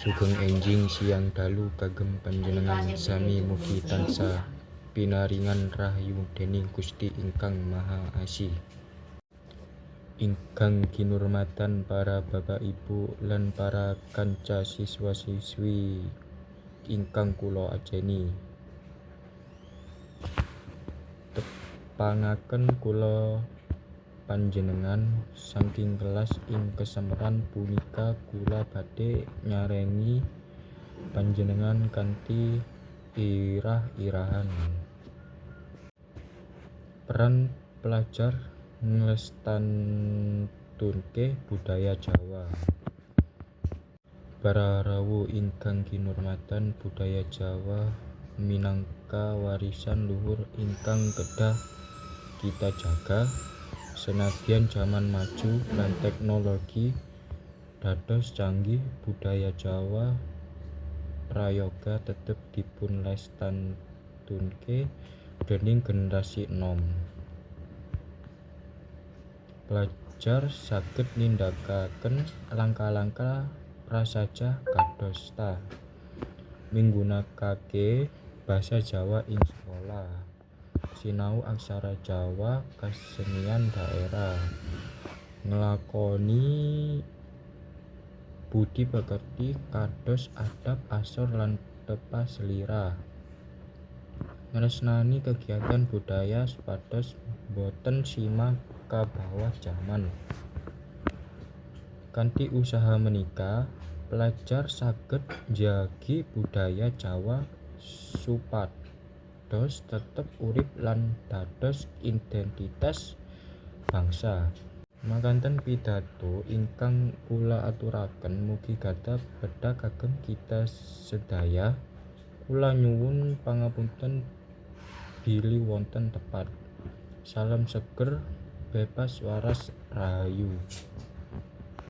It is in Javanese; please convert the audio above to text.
Sugeng enjing siang dalu kagem panjenengan sami mugi tansah pinaringan rahayu dening Gusti ingkang Maha Asih. Ingkang kinurmatan para bapak ibu lan para kanca siswa-siswi ingkang kula ajeni. Tepangaken kula panjenengan saking kelas ing kesemperan punika kula badhe nyarengi panjenengan kanthi irah-irahan. Peran pelajar nglestantunke budaya Jawa. Para rawuh ingkang kinurmatan, budaya Jawa minangka warisan luhur ingkang kedah kita jaga. Senadyan jaman maju lan teknologi dados canggih, budaya Jawa prayoga tetep dipunlestantunke dening generasi enom. Pelajar saged nindakaken langkah-langkah prasaja kadosta minggunakake basa Jawa ing sekolah, sinau aksara Jawa, kasenian daerah, nglakoni budi pekerti kados adab asor lan tepa selira, ngresnani kegiatan budaya supados boten sima kabawah jaman. Kanthi usaha menika, pelajar saged njagi budaya Jawa supados tetep urip lan dados identitas bangsa. Makaten pidato ingkang kula aturaken mugi gadhah bedhah kagem kita sedaya. Kula nyuwun pangapunten bilih wonten tepat. Salam seger, bebas waras, rahayu.